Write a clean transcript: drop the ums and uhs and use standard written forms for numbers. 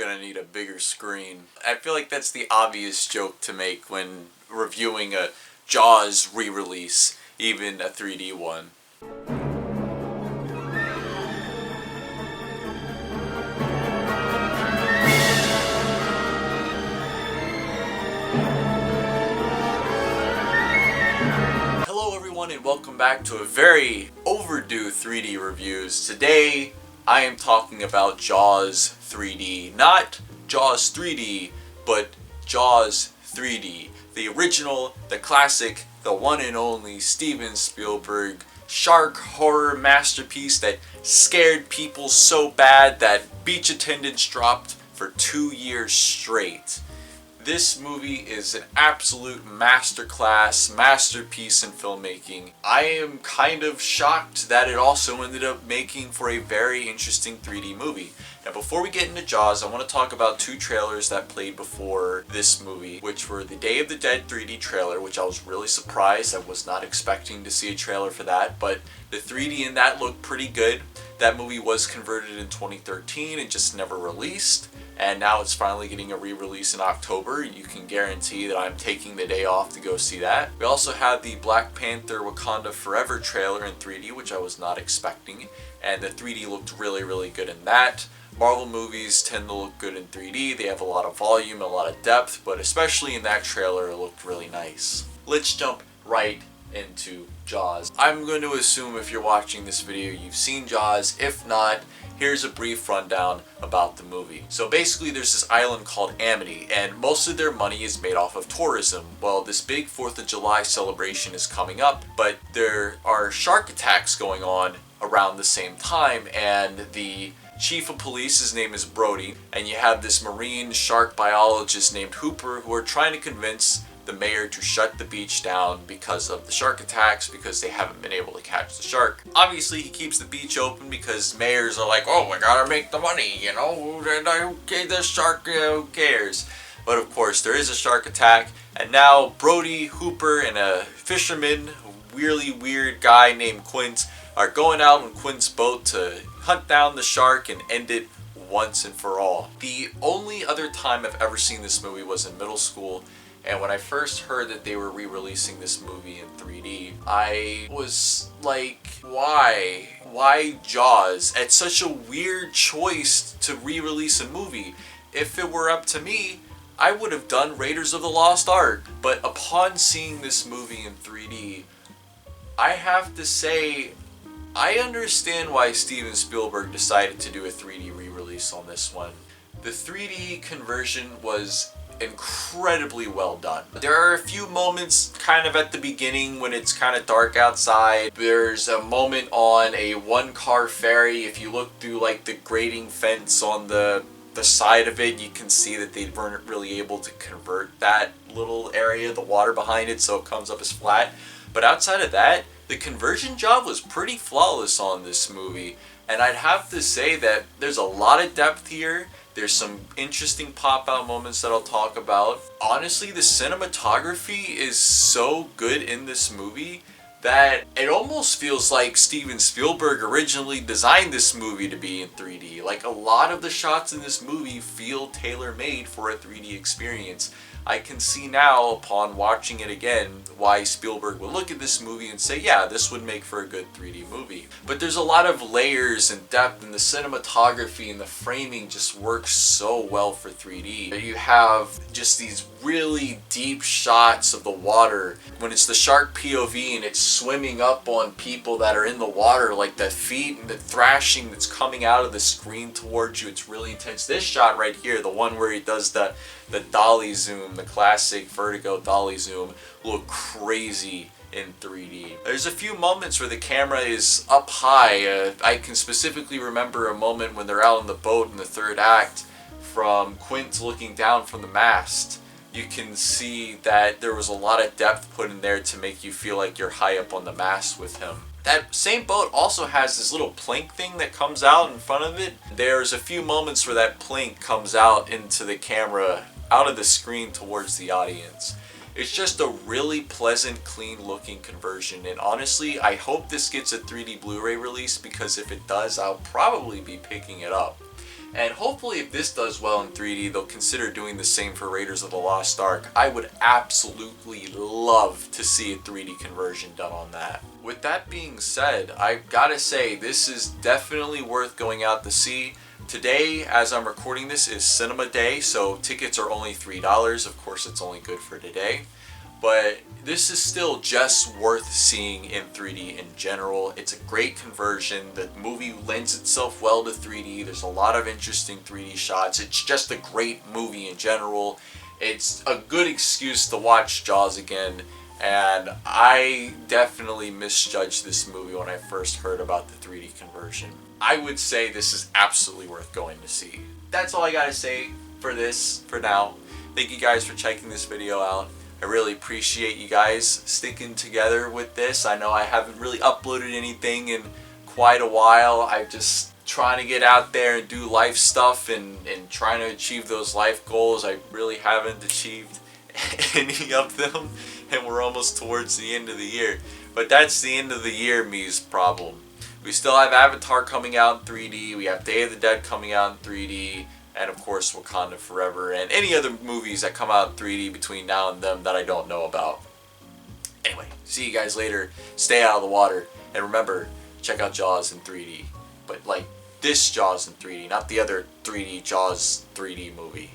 gonna need a bigger screen. I feel like that's the obvious joke to make when reviewing a Jaws re-release, even a 3D one. Hello everyone and welcome back to a very overdue 3D reviews. Today I am talking about Jaws 3D. Not Jaws 3D, but Jaws 3D. The original, the classic, the one and only Steven Spielberg shark horror masterpiece that scared people so bad that beach attendants dropped for 2 years straight. This movie is an absolute masterclass, masterpiece in filmmaking. I am kind of shocked that it also ended up making for a very interesting 3D movie. Now before we get into Jaws, I want to talk about two trailers that played before this movie, which were the Day of the Dead 3D trailer, which I was really surprised. I was not expecting to see a trailer for that, but the 3D in that looked pretty good. That movie was converted in 2013 and just never released. And now it's finally getting a re-release in October. You can guarantee that I'm taking the day off to go see that. We also have the Black Panther Wakanda Forever trailer in 3D, which I was not expecting. And the 3D looked really, really good in that. Marvel movies tend to look good in 3D. They have a lot of volume, a lot of depth, but especially in that trailer, it looked really nice. Let's jump right into Jaws. I'm going to assume if you're watching this video, you've seen Jaws. If not, here's a brief rundown about the movie. So basically there's this island called Amity, and most of their money is made off of tourism. Well, this big 4th of July celebration is coming up, but there are shark attacks going on around the same time, and the chief of police, his name is Brody, and you have this marine shark biologist named Hooper who are trying to convince the mayor to shut the beach down because of the shark attacks, because they haven't been able to catch the shark. Obviously he keeps the beach open because mayors are like, oh, we gotta make the money, you know, okay, the shark, who cares? But of course there is a shark attack, and now Brody, Hooper, and a fisherman, a really weird guy named Quint, are going out on Quint's boat to hunt down the shark and end it once and for all. The only other time I've ever seen this movie was in middle school. And when I first heard that they were re-releasing this movie in 3D, I was like, why? Why Jaws? It's such a weird choice to re-release a movie. If it were up to me, I would have done Raiders of the Lost Ark. But upon seeing this movie in 3D, I have to say, I understand why Steven Spielberg decided to do a 3D re-release on this one. The 3D conversion was incredibly well done. There are a few moments kind of at the beginning when it's kind of dark outside. There's a moment on a one-car ferry. If you look through like the grating fence on the side of it, you can see that they weren't really able to convert that little area, the water behind it, so it comes up as flat. But outside of that, the conversion job was pretty flawless on this movie. And I'd have to say that there's a lot of depth here. There's some interesting pop-out moments that I'll talk about. Honestly, the cinematography is so good in this movie that it almost feels like Steven Spielberg originally designed this movie to be in 3D. Like, a lot of the shots in this movie feel tailor-made for a 3D experience. I can see now, upon watching it again, why Spielberg would look at this movie and say, yeah, this would make for a good 3D movie. But there's a lot of layers and depth, and the cinematography and the framing just works so well for 3D. You have just these really deep shots of the water. When it's the shark POV and it's swimming up on people that are in the water, like the feet and the thrashing that's coming out of the screen towards you, it's really intense. This shot right here, the one where he does the dolly zoom, the classic Vertigo dolly zoom, look crazy in 3D. There's a few moments where the camera is up high. I can specifically remember a moment when they're out on the boat in the third act, from Quint looking down from the mast. You can see that there was a lot of depth put in there to make you feel like you're high up on the mast with him. That same boat also has this little plank thing that comes out in front of it. There's a few moments where that plank comes out into the camera, out of the screen towards the audience. It's just a really pleasant, clean looking conversion, and honestly, I hope this gets a 3D Blu-ray release, because if it does, I'll probably be picking it up. And hopefully if this does well in 3D, they'll consider doing the same for Raiders of the Lost Ark. I would absolutely love to see a 3D conversion done on that. With that being said, I've gotta say this is definitely worth going out to see. Today, as I'm recording this, is Cinema Day, so tickets are only $3. Of course, it's only good for today. But this is still just worth seeing in 3D in general. It's a great conversion. The movie lends itself well to 3D. There's a lot of interesting 3D shots. It's just a great movie in general. It's a good excuse to watch Jaws again. And I definitely misjudged this movie when I first heard about the 3D conversion. I would say this is absolutely worth going to see. That's all I gotta say for this, for now. Thank you guys for checking this video out. I really appreciate you guys sticking together with this. I know I haven't really uploaded anything in quite a while. I'm just trying to get out there and do life stuff and trying to achieve those life goals. I really haven't achieved any of them, and we're almost towards the end of the year. But that's the end of the year me's problem. We still have Avatar coming out in 3D. We have Day of the Dead coming out in 3D. And of course Wakanda Forever and any other movies that come out in 3D between now and then that I don't know about. Anyway, see you guys later. Stay out of the water. And remember, check out Jaws in 3D. But like this Jaws in 3D, not the other 3D Jaws 3D movie.